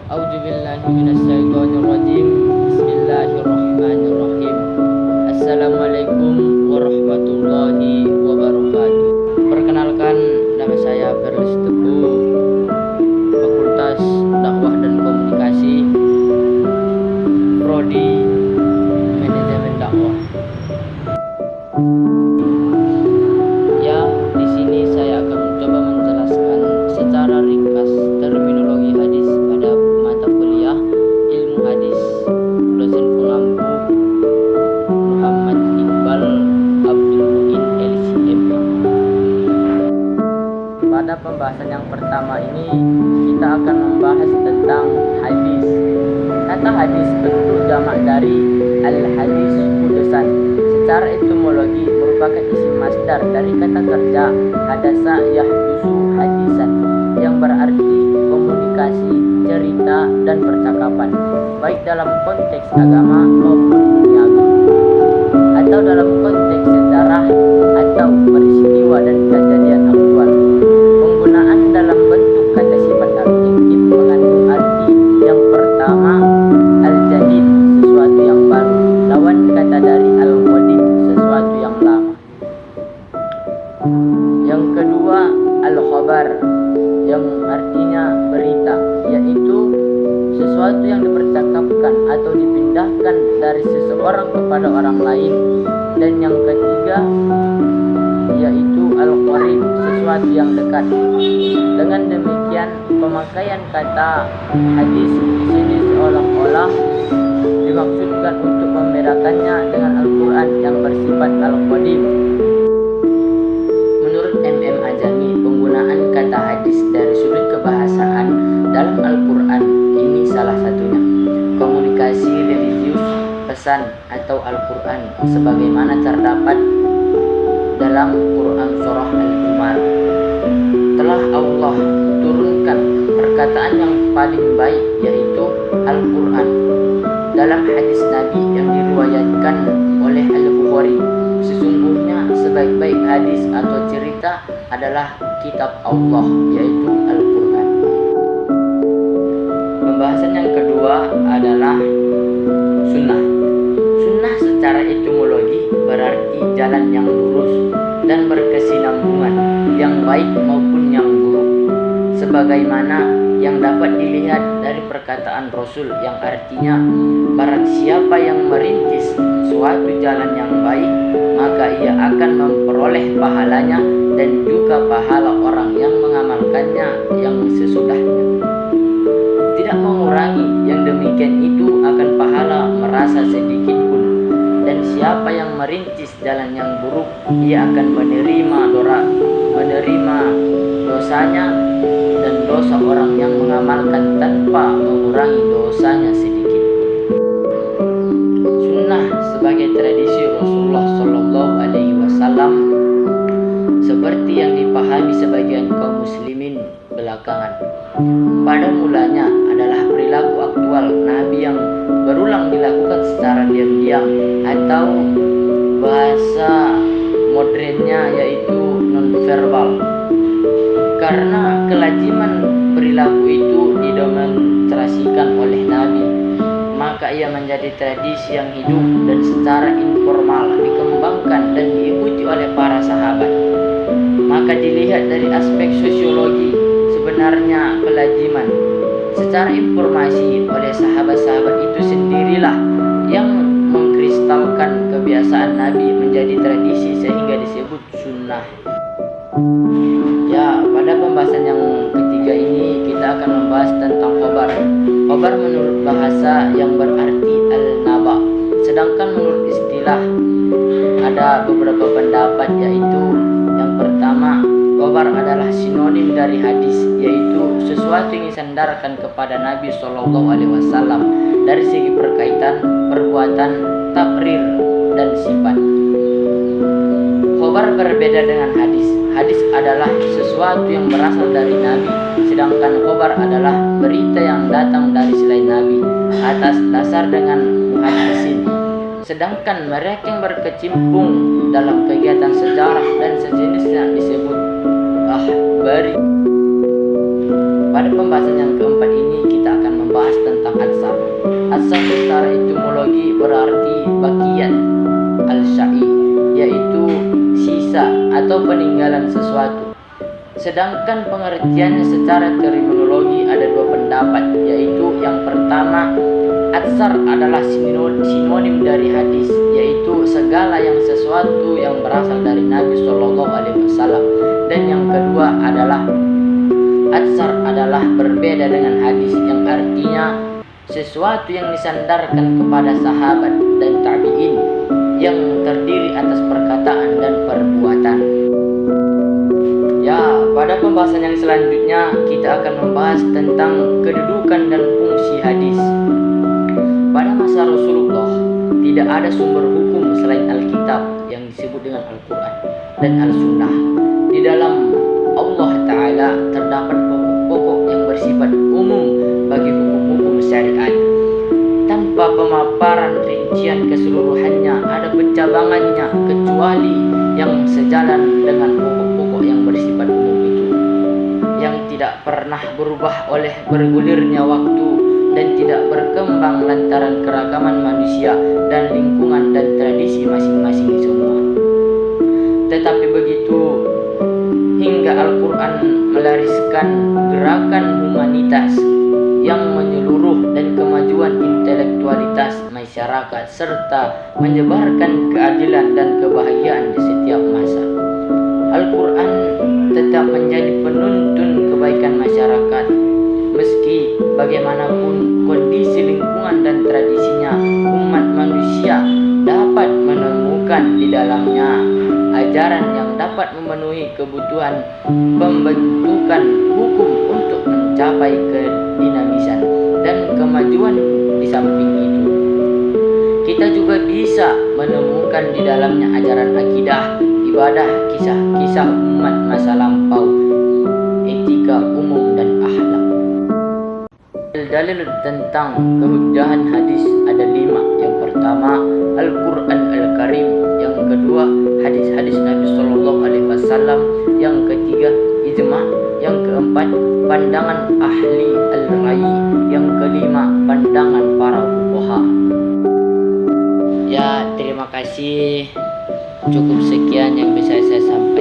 A'udzubillahi minasyaitonirrajim. Bismillahirrahmanirrahim. Assalamualaikum warahmatullahi wabarakatuh. Perkenalkan, nama saya Berlis Teguh, Fakultas Dakwah dan Komunikasi, Prodi Manajemen Dakwah. Ya, di sini saya akan mencoba menjelaskan secara ringkas terminologi hadis pada mata kuliah Ilmu Hadis. Dosen pengampu Muhammad Iqbal Abdul Muin LCM. Pada pembahasan yang pertama ini kita akan membahas tentang hadis. Kata hadis bentuk jamak dari al-hadis kudusan. Secara etimologi merupakan isim masdar dari kata kerja hadasa yahdusu hadisan, yang berarti komunikasi, cerita, dan percakapan, baik dalam konteks agama maupun duniawi, atau dalam konteks sejarah atau peristiwa dan kejadian aktual. Penggunaan dalam bentuk kata sifat adjektif mengandung arti yang pertama, al-jadid, sesuatu yang baru, lawan kata dari al-qadim, sesuatu yang lama. Yang kedua, al-khabar, yang artinya berita, yaitu sesuatu yang dipercakapkan atau dipindahkan dari seseorang kepada orang lain. Dan yang ketiga, yaitu al-qarib, sesuatu yang dekat. Dengan demikian, pemakaian kata hadis di sini seolah-olah dimaksudkan untuk membedakannya dengan Al-Quran yang bersifat al-qadim. Menurut MM Ajami, penggunaan kata hadis dari sudut kebahasaan dalam Al-Quran ini salah satunya komunikasi religius, pesan atau Al-Quran, sebagaimana terdapat dalam Quran surah Al-Zumar. Telah Allah turunkan perkataan yang paling baik, yaitu Al-Quran. Dalam hadis Nabi yang diriwayatkan oleh Al-Bukhari, sesungguhnya sebaik-baik hadis atau cerita adalah kitab Allah, yaitu Al-Quran. Pembahasan yang kedua adalah sunnah. Sunnah secara etimologi berarti jalan yang lurus dan berkesinambungan, yang baik maupun yang buruk, sebagaimana yang dapat dilihat dari perkataan Rasul yang artinya, barang siapa yang merintis suatu jalan yang baik, maka ia akan memperoleh pahalanya dan juga pahala orang yang mengamalkannya yang sesudahnya. Tidak mengurangi, yang demikian itu akan pahala merasa sedikit pun. Dan siapa yang merintis jalan yang buruk, ia akan menerima dosanya dan dosa orang yang mengamalkan tanpa mengurangi dosanya sedikit. Sunnah sebagai tradisi Rasulullah Shallallahu Alaihi Wasallam seperti yang dipahami sebagian kaum muslimin belakangan. Pada mulanya adalah perilaku aktual Nabi yang berulang dilakukan secara diam-diam, atau bahasa modernnya yaitu non-verbal. Karena kelaziman perilaku itu didemonstrasikan oleh Nabi, maka ia menjadi tradisi yang hidup dan secara informal dikembangkan dan diikuti oleh para sahabat. Maka dilihat dari aspek sosiologi, sebenarnya kelaziman secara informasi oleh sahabat-sahabat itu sendirilah yang mengkristalkan kebiasaan Nabi menjadi tradisi sehingga disebut sunnah. Ya, pada pembahasan yang ketiga ini kita akan membahas tentang khobar. Khobar menurut bahasa yang berarti al-naba, sedangkan menurut istilah ada beberapa pendapat, yaitu yang pertama, khobar adalah sinonim dari hadis, yaitu sesuatu yang disandarkan kepada Nabi Shallallahu Alaihi Wasallam dari segi perkaitan, perbuatan, takrir, dan sifat. Khobar berbeda dengan hadis. Hadis adalah sesuatu yang berasal dari Nabi, sedangkan khobar adalah berita yang datang dari selain Nabi atas dasar dengan muhaddisin. Sedangkan mereka yang berkecimpung dalam kegiatan sejarah dan sejenisnya disebut ahbari. Pada pembahasan yang keempat ini kita akan membahas atau peninggalan sesuatu. Sedangkan pengertiannya secara terminologi ada dua pendapat, yaitu yang pertama, atsar adalah sinonim dari hadis, yaitu segala yang sesuatu yang berasal dari Nabi Shallallahu Alaihi Wasallam. Dan yang kedua adalah atsar adalah berbeda dengan hadis, yang artinya sesuatu yang disandarkan kepada sahabat dan tabi'in yang terdiri atas perkataan dan perbuatan. Ya, pada pembahasan yang selanjutnya kita akan membahas tentang kedudukan dan fungsi hadis. Pada masa Rasulullah tidak ada sumber hukum selain Alkitab yang disebut dengan Al-Quran dan Al-Sunnah. Di dalam Allah Ta'ala terdapat pokok-pokok yang bersifat umum bagi hukum-hukum syariat. Tanpa pemaparan rincian keseluruhannya, ada pencabangannya kecuali yang sejalan dengan pokok-pokok yang bersifat umum itu, yang tidak pernah berubah oleh bergulirnya waktu dan tidak berkembang lantaran keragaman manusia dan lingkungan dan tradisi masing-masing semua. Tetapi begitu hingga Al-Quran melariskan gerakan humanitas yang menyeluruh dan kemajuan intelektualitas masyarakat serta menyebarkan keadilan dan kebahagiaan di setiap masa. Al-Quran tetap menjadi penuntun kebaikan masyarakat meski bagaimanapun kondisi lingkungan dan tradisinya, umat manusia dapat menemukan di dalamnya ajaran yang dapat memenuhi kebutuhan pembentukan hukum untuk mencapai kedinamisan dan kemajuan. Di samping itu, kita juga bisa menemukan di dalamnya ajaran akidah, ibadah, kisah-kisah umat masa lampau, etika umum dan akhlak. Dalil tentang kehujjahan hadis ada 5. Yang pertama, Al-Quran Al-Karim. Yang kedua, hadis-hadis Nabi Sallallahu Alaihi Wasallam. Yang ketiga, ijma'. Yang keempat, pandangan ahli al-ra'i. Yang kelima, pandangan para fuqaha. Ya, terima kasih. Cukup sekian yang bisa saya sampaikan.